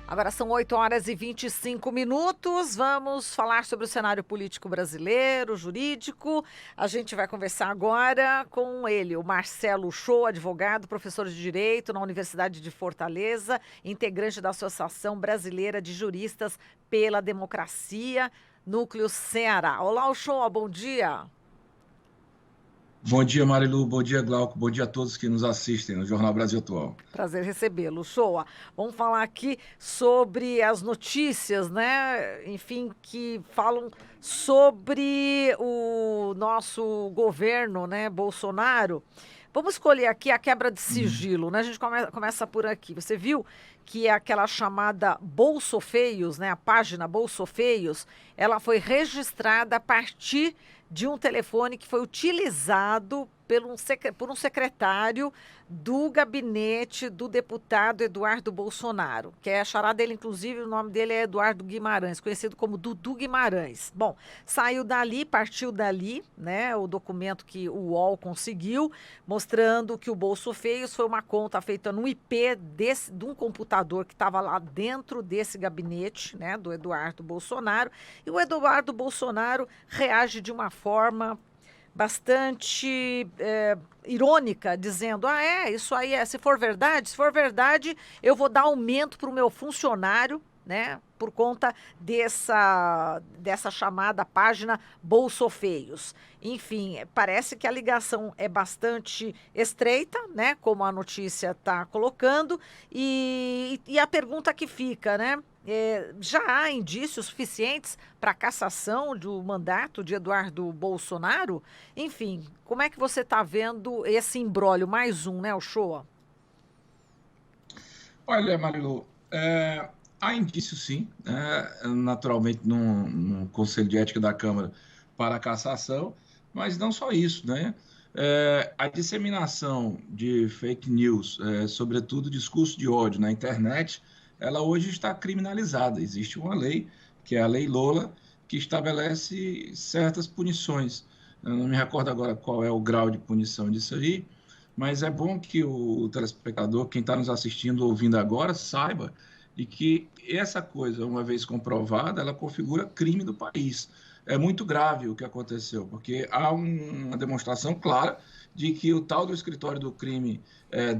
Agora são 8h25. Vamos falar sobre o cenário político brasileiro, jurídico. A gente vai conversar agora com ele, o Marcelo Uchoa, advogado, professor de Direito na Universidade de Fortaleza, integrante da Associação Brasileira de Juristas pela Democracia, Núcleo Ceará. Olá, Uchoa, bom dia. Bom dia, Marilu. Bom dia, Glauco. Bom dia a todos que nos assistem no Jornal Brasil Atual. Prazer recebê-lo, Shoa. Vamos falar aqui sobre as notícias, né? Enfim, que falam sobre o nosso governo, né, Bolsonaro. Vamos escolher aqui a quebra de sigilo, né? A gente começa por aqui. Você viu que é aquela chamada Bolsofeios, né? A página Bolsofeios, ela foi registrada a partir de um telefone que foi utilizado por um secretário do gabinete do deputado Eduardo Bolsonaro, que é a chará dele, inclusive, o nome dele é Eduardo Guimarães, conhecido como Dudu Guimarães. Bom, saiu dali, partiu dali, né, o documento que o UOL conseguiu, mostrando que o Bolso Feios foi uma conta feita no IP de um computador que estava lá dentro desse gabinete, né, do Eduardo Bolsonaro, e o Eduardo Bolsonaro reage de uma forma bastante irônica, dizendo, isso aí se for verdade, eu vou dar aumento para o meu funcionário, né, por conta dessa chamada página Bolsofeios. Enfim, parece que a ligação é bastante estreita, né, como a notícia está colocando, e a pergunta que fica, né, já há indícios suficientes para a cassação do mandato de Eduardo Bolsonaro? Enfim, como é que você está vendo esse imbróglio? Mais um, né, Uchoa? Olha, Marilu, há indício sim, né, naturalmente no Conselho de Ética da Câmara para a cassação, mas não só isso, né? A disseminação de fake news, sobretudo discurso de ódio na internet, ela hoje está criminalizada. Existe uma lei, que é a Lei Lola, que estabelece certas punições. Eu não me recordo agora qual é o grau de punição disso aí, mas é bom que o telespectador, quem está nos assistindo, ouvindo agora, saiba de que essa coisa, uma vez comprovada, ela configura crime do país. É muito grave o que aconteceu, porque há uma demonstração clara de que o tal do escritório do crime,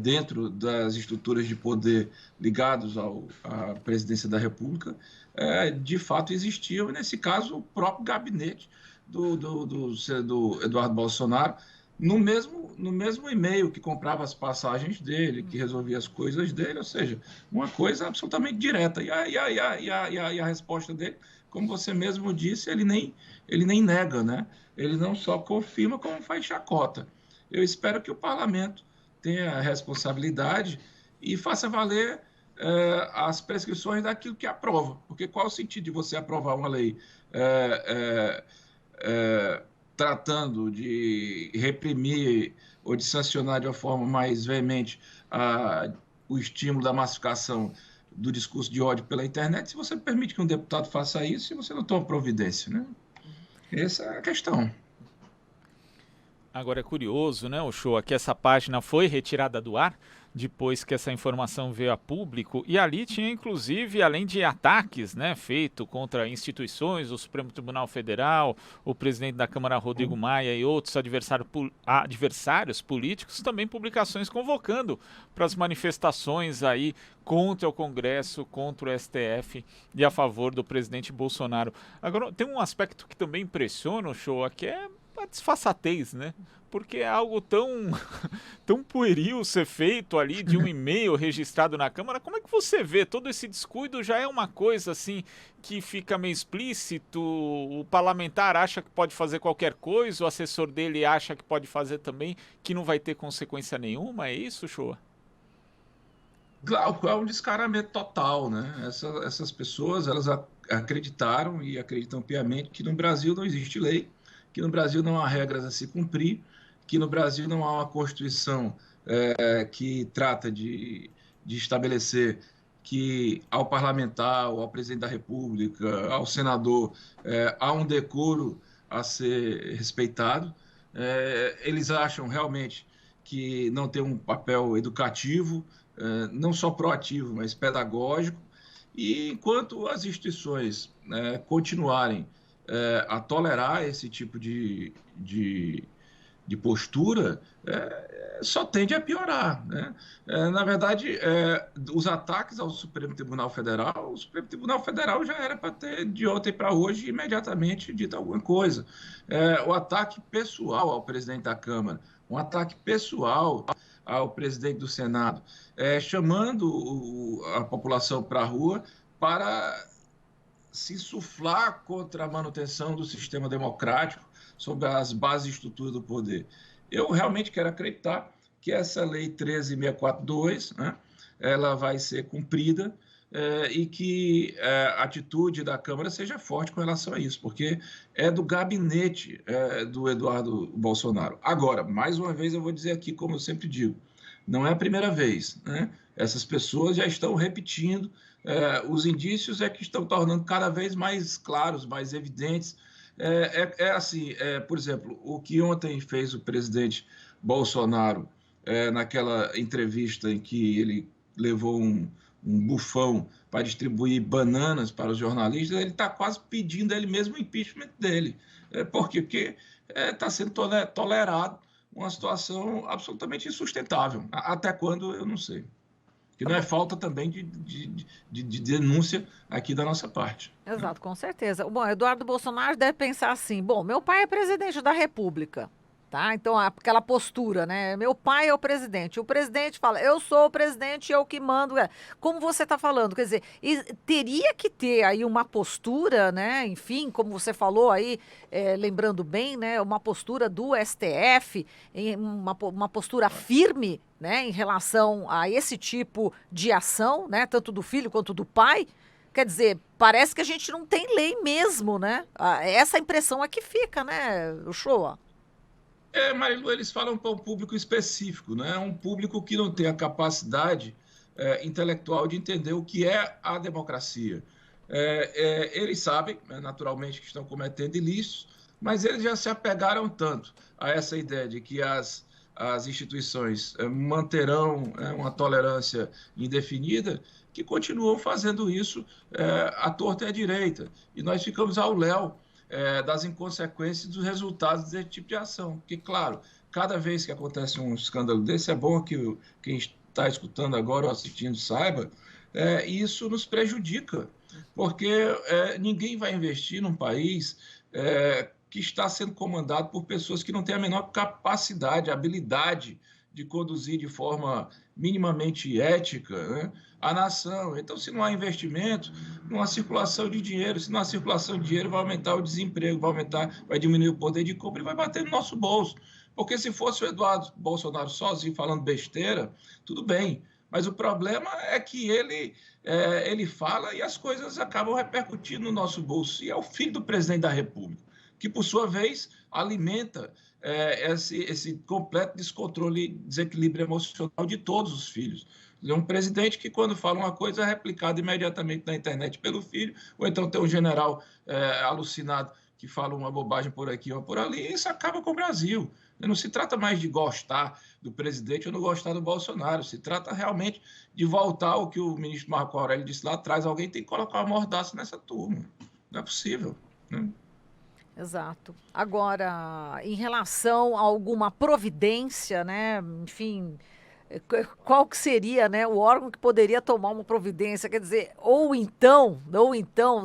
dentro das estruturas de poder ligados à presidência da República, de fato existiam, e nesse caso o próprio gabinete do Eduardo Bolsonaro, no mesmo e-mail que comprava as passagens dele, que resolvia as coisas dele, ou seja, uma coisa absolutamente direta. E a resposta dele, como você mesmo disse, ele nem nega, né? Ele não só confirma, como faz chacota. Eu espero que o parlamento tenha a responsabilidade e faça valer as prescrições daquilo que aprova. Porque qual é o sentido de você aprovar uma lei tratando de reprimir ou de sancionar de uma forma mais veemente o estímulo da massificação do discurso de ódio pela internet, se você permite que um deputado faça isso, se você não toma providência, né? Essa é a questão. Agora é curioso, né, o show, que essa página foi retirada do ar depois que essa informação veio a público, e ali tinha inclusive, além de ataques, né, feito contra instituições, o Supremo Tribunal Federal, o presidente da Câmara Rodrigo Maia e outros adversários políticos, também publicações convocando para as manifestações aí contra o Congresso, contra o STF e a favor do presidente Bolsonaro. Agora, tem um aspecto que também impressiona o show, que é a disfarçatez, né? Porque é algo tão pueril ser feito ali de um e-mail registrado na Câmara. Como é que você vê? Todo esse descuido já é uma coisa assim que fica meio explícito. O parlamentar acha que pode fazer qualquer coisa, o assessor dele acha que pode fazer também, que não vai ter consequência nenhuma. É isso, Shoa? Glauco, é um descaramento total, né? Essas pessoas, elas acreditaram e acreditam piamente que no Brasil não existe lei, que no Brasil não há regras a se cumprir, que no Brasil não há uma Constituição que trata de estabelecer que ao parlamentar, ou ao presidente da República, ao senador, há um decoro a ser respeitado. Eles acham realmente que não tem um papel educativo, não só proativo, mas pedagógico, E enquanto as instituições continuarem a tolerar esse tipo de postura, só tende a piorar, né? Na verdade, os ataques ao Supremo Tribunal Federal, o Supremo Tribunal Federal já era para ter, de ontem para hoje, imediatamente dito alguma coisa. O ataque pessoal ao presidente da Câmara, um ataque pessoal ao presidente do Senado, chamando a população para a rua para se insuflar contra a manutenção do sistema democrático sobre as bases e estruturas do poder. Eu realmente quero acreditar que essa lei 13.642, né, ela vai ser cumprida e que a atitude da Câmara seja forte com relação a isso, porque é do gabinete do Eduardo Bolsonaro. Agora, mais uma vez eu vou dizer aqui, como eu sempre digo, não é a primeira vez, né? Essas pessoas já estão repetindo, os indícios que estão tornando cada vez mais claros, mais evidentes. Assim, por exemplo, o que ontem fez o presidente Bolsonaro naquela entrevista em que ele levou um bufão para distribuir bananas para os jornalistas, ele está quase pedindo ele mesmo o impeachment dele. Por quê? Porque está sendo tolerado uma situação absolutamente insustentável. Até quando, eu não sei. Que não é falta também de denúncia aqui da nossa parte. Exato, com certeza. Bom, Eduardo Bolsonaro deve pensar assim, bom, meu pai é presidente da República, tá? Então, aquela postura, né? Meu pai é o presidente fala, eu sou o presidente, eu que mando. Como você está falando, quer dizer, teria que ter aí uma postura, né? Enfim, como você falou aí, lembrando bem, né? Uma postura do STF, uma postura firme, né? Em relação a esse tipo de ação, né? Tanto do filho quanto do pai. Quer dizer, parece que a gente não tem lei mesmo, né? Essa impressão é que fica, né, Uchoa? Marilu, eles falam para um público específico, né? Um público que não tem a capacidade intelectual de entender o que é a democracia. Eles sabem, naturalmente, que estão cometendo ilícitos, mas eles já se apegaram tanto a essa ideia de que as instituições manterão uma tolerância indefinida, que continuam fazendo isso à torta e à direita. E nós ficamos ao léu das inconsequências dos resultados desse tipo de ação. Porque, claro, cada vez que acontece um escândalo desse, é bom que quem está escutando agora ou assistindo saiba, isso nos prejudica, porque ninguém vai investir num país que está sendo comandado por pessoas que não têm a menor capacidade, habilidade de conduzir de forma minimamente ética, né, a nação. Então, se não há investimento, não há circulação de dinheiro. Se não há circulação de dinheiro, vai aumentar o desemprego, vai diminuir o poder de compra e vai bater no nosso bolso. Porque se fosse o Eduardo Bolsonaro sozinho falando besteira, tudo bem. Mas o problema é que ele fala e as coisas acabam repercutindo no nosso bolso. E é o filho do presidente da República, que, por sua vez, alimenta esse completo descontrole, desequilíbrio emocional de todos os filhos. É um presidente que, quando fala uma coisa, é replicado imediatamente na internet pelo filho, ou então tem um general alucinado que fala uma bobagem por aqui ou por ali, e isso acaba com o Brasil. Não se trata mais de gostar do presidente ou não gostar do Bolsonaro, se trata realmente de voltar ao que o ministro Marco Aurélio disse lá atrás, alguém tem que colocar uma mordaça nessa turma. Não é possível, né? Exato. Agora, em relação a alguma providência, né, enfim, qual que seria, né, o órgão que poderia tomar uma providência? Quer dizer, ou então,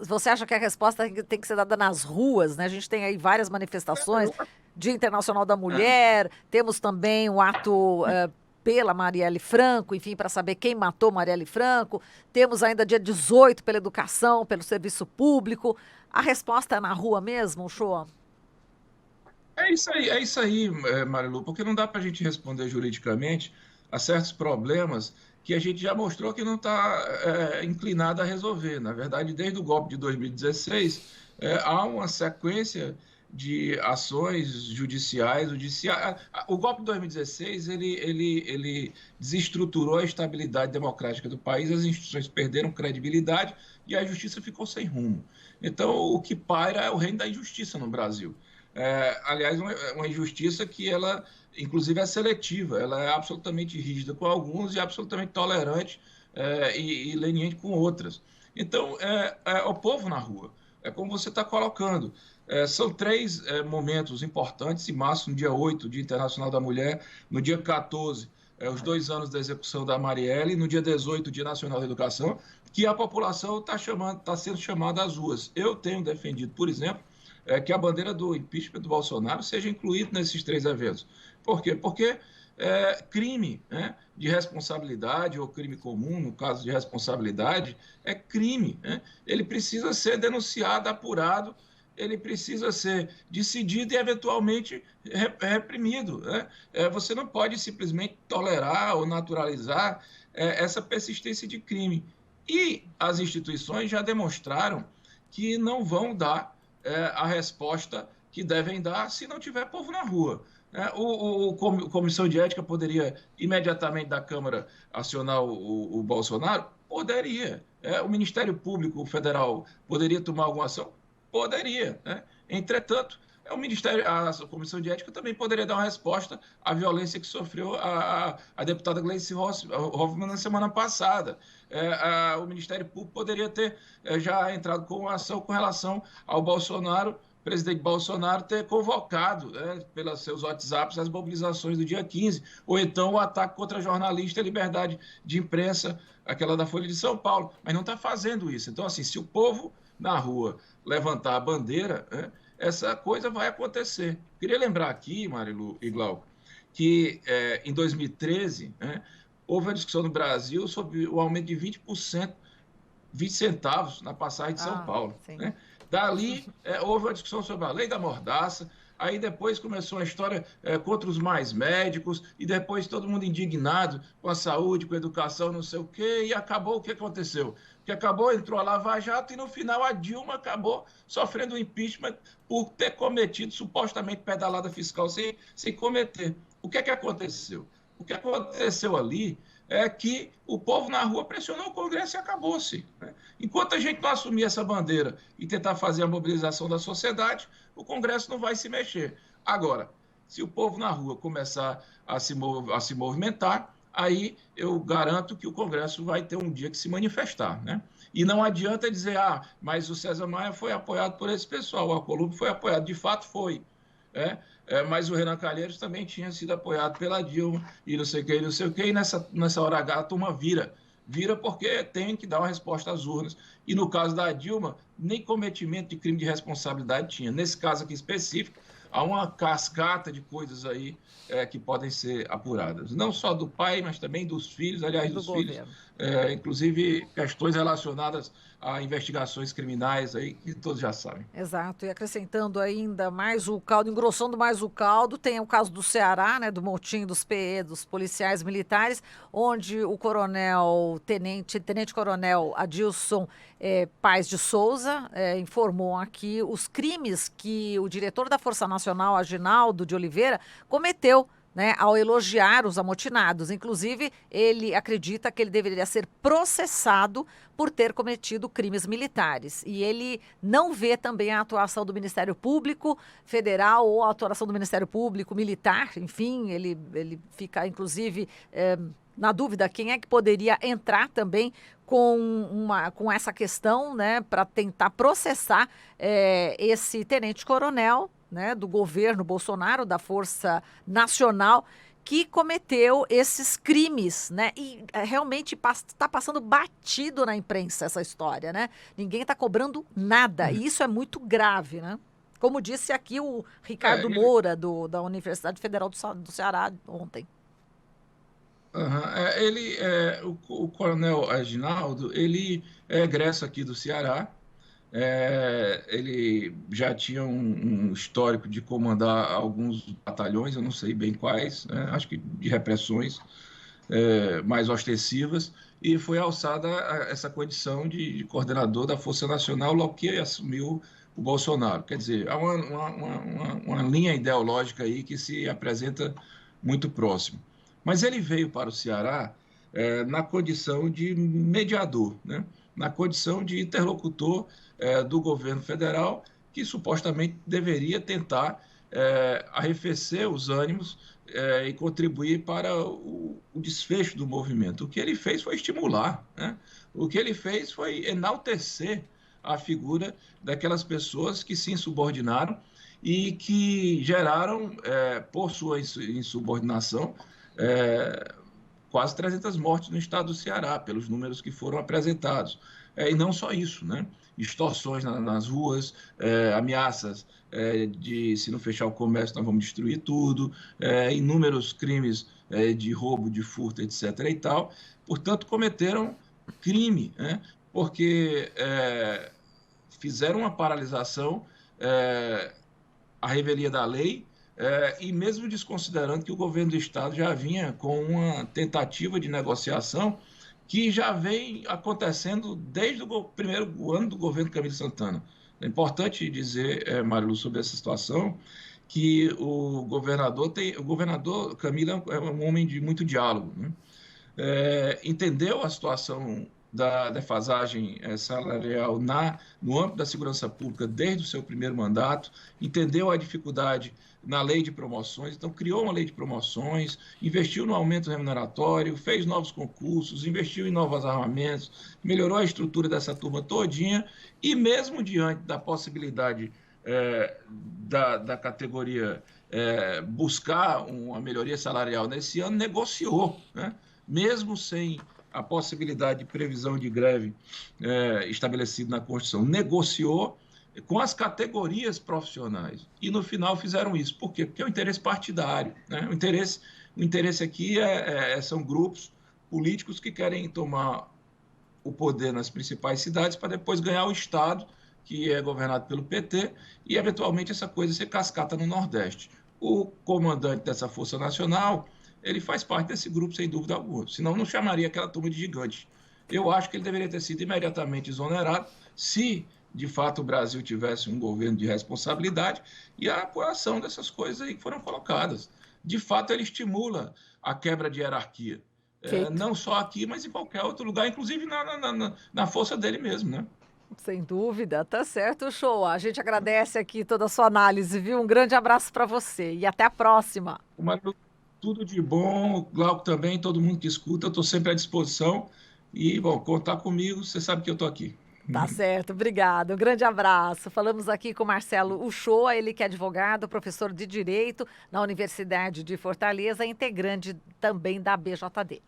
você acha que a resposta tem que ser dada nas ruas, né? A gente tem aí várias manifestações, Dia Internacional da Mulher, temos também o ato pela Marielle Franco, enfim, para saber quem matou Marielle Franco. Temos ainda dia 18 pela educação, pelo serviço público. A resposta é na rua mesmo, Uchoa? É isso aí, Marilu, porque não dá para a gente responder juridicamente a certos problemas que a gente já mostrou que não está inclinado a resolver. Na verdade, desde o golpe de 2016, há uma sequência de ações judiciais. O golpe de 2016 ele desestruturou a estabilidade democrática do país, as instituições perderam credibilidade e a justiça ficou sem rumo. Então, o que paira é o reino da injustiça no Brasil. Aliás, uma injustiça que ela, inclusive, é seletiva, ela é absolutamente rígida com alguns e absolutamente tolerante e leniente com outras. Então, é o povo na rua. É como você está colocando. São 3 momentos importantes, em março, no dia 8, Dia Internacional da Mulher, no dia 14, os 2 anos da execução da Marielle, no dia 18, Dia Nacional da Educação, que a população está sendo chamada às ruas. Eu tenho defendido, por exemplo, que a bandeira do impeachment do Bolsonaro seja incluída nesses 3 eventos. Por quê? Porque crime, né, de responsabilidade, ou crime comum, no caso de responsabilidade, é crime, né? Ele precisa ser denunciado, apurado, ele precisa ser decidido e, eventualmente, reprimido, né? Você não pode simplesmente tolerar ou naturalizar essa persistência de crime. E as instituições já demonstraram que não vão dar a resposta que devem dar se não tiver povo na rua. A Comissão de Ética poderia imediatamente da Câmara acionar o Bolsonaro? Poderia. O Ministério Público Federal poderia tomar alguma ação? Poderia. Entretanto, a Comissão de Ética também poderia dar uma resposta à violência que sofreu a deputada Gleice Hoffmann na semana passada. O Ministério Público poderia ter já entrado com uma ação com relação ao Bolsonaro, presidente Bolsonaro, ter convocado, pelos seus WhatsApps, as mobilizações do dia 15, ou então o ataque contra jornalista e liberdade de imprensa, aquela da Folha de São Paulo, mas não está fazendo isso. Então, assim, se o povo na rua levantar a bandeira, essa coisa vai acontecer. Queria lembrar aqui, Marilu e Glauco, que em 2013, houve uma discussão no Brasil sobre o aumento de 20%, 20 centavos na passagem de São Paulo. Dali, houve uma discussão sobre a lei da mordaça, aí depois começou a história contra os mais médicos, e depois todo mundo indignado com a saúde, com a educação, não sei o quê, e acabou o que aconteceu? Que acabou, entrou a Lava Jato, e no final a Dilma acabou sofrendo um impeachment por ter cometido supostamente pedalada fiscal sem cometer. O que aconteceu? O que aconteceu ali é que o povo na rua pressionou o Congresso e acabou-se. Enquanto a gente não assumir essa bandeira e tentar fazer a mobilização da sociedade, o Congresso não vai se mexer. Agora, se o povo na rua começar a se movimentar, aí eu garanto que o Congresso vai ter um dia que se manifestar, né? E não adianta dizer, mas o César Maia foi apoiado por esse pessoal, o Alcolumbre foi apoiado, de fato foi, mas o Renan Calheiros também tinha sido apoiado pela Dilma, e não sei o que, e nessa hora H a turma vira porque tem que dar uma resposta às urnas. E no caso da Dilma, nem cometimento de crime de responsabilidade tinha. Nesse caso aqui específico, há uma cascata de coisas aí que podem ser apuradas. Não só do pai, mas também dos filhos, aliás, dos filhos, inclusive questões relacionadas a investigações criminais aí, que todos já sabem. Exato, e acrescentando ainda mais o caldo, engrossando mais o caldo, tem o caso do Ceará, né, do motim dos PE, dos policiais militares, onde o tenente-coronel Adilson Paes de Souza informou aqui os crimes que o diretor da Força Nacional, Aginaldo de Oliveira, cometeu, né, ao elogiar os amotinados. Inclusive, ele acredita que ele deveria ser processado por ter cometido crimes militares. E ele não vê também a atuação do Ministério Público Federal ou a atuação do Ministério Público Militar. Enfim, ele fica, inclusive, na dúvida quem é que poderia entrar também com essa questão, né, para tentar processar esse tenente-coronel, né, do governo Bolsonaro, da Força Nacional, que cometeu esses crimes, né? E realmente está passando batido na imprensa essa história, né? Ninguém está cobrando nada, e isso é muito grave, né? Como disse aqui o Ricardo Moura, da Universidade Federal do Ceará, ontem. O coronel Aginaldo, ele é egresso aqui do Ceará. Ele já tinha um histórico de comandar alguns batalhões, eu não sei bem quais, acho que de repressões mais ostensivas, e foi alçada essa condição de coordenador da Força Nacional logo que assumiu o Bolsonaro. Quer dizer, há uma linha ideológica aí que se apresenta muito próximo. Mas ele veio para o Ceará na condição de mediador, né? Na condição de interlocutor do governo federal, que supostamente deveria tentar arrefecer os ânimos e contribuir para o desfecho do movimento. O que ele fez foi estimular, né? O que ele fez foi enaltecer a figura daquelas pessoas que se insubordinaram e que geraram, por sua insubordinação, quase 300 mortes no estado do Ceará, pelos números que foram apresentados. E não só isso, né? Extorsões nas ruas, ameaças de se não fechar o comércio nós vamos destruir tudo, inúmeros crimes de roubo, de furto, etc. e tal. Portanto, cometeram crime, né? Porque fizeram uma paralisação à revelia da lei, e mesmo desconsiderando que o governo do Estado já vinha com uma tentativa de negociação que já vem acontecendo desde o primeiro ano do governo Camilo Santana. É importante dizer, Marilu, sobre essa situação, que o governador Camilo é um homem de muito diálogo, né? Entendeu a situação da defasagem salarial no âmbito da segurança pública desde o seu primeiro mandato, entendeu a dificuldade na lei de promoções, então criou uma lei de promoções, investiu no aumento remuneratório, fez novos concursos, investiu em novos armamentos, melhorou a estrutura dessa turma todinha, e mesmo diante da possibilidade da categoria buscar uma melhoria salarial nesse ano, negociou, né? Mesmo sem a possibilidade de previsão de greve estabelecida na Constituição, negociou com as categorias profissionais. E, no final, fizeram isso. Por quê? Porque é um interesse partidário, né? O interesse aqui são grupos políticos que querem tomar o poder nas principais cidades para depois ganhar o Estado, que é governado pelo PT, e, eventualmente, essa coisa ser cascata no Nordeste. O comandante dessa Força Nacional, ele faz parte desse grupo, sem dúvida alguma. Senão, não chamaria aquela turma de gigante. Eu acho que ele deveria ter sido imediatamente exonerado se, de fato, o Brasil tivesse um governo de responsabilidade e a apoiação dessas coisas aí que foram colocadas. De fato, ele estimula a quebra de hierarquia. Não só aqui, mas em qualquer outro lugar, inclusive na força dele mesmo, né? Sem dúvida, tá certo, show. A gente agradece aqui toda a sua análise, viu? Um grande abraço para você e até a próxima. Tudo de bom, Glauco também, todo mundo que escuta, eu estou sempre à disposição. E, bom, contar comigo, você sabe que eu estou aqui. Tá certo, obrigado. Um grande abraço. Falamos aqui com Marcelo Uchoa, ele que é advogado, professor de Direito na Universidade de Fortaleza, integrante também da BJD.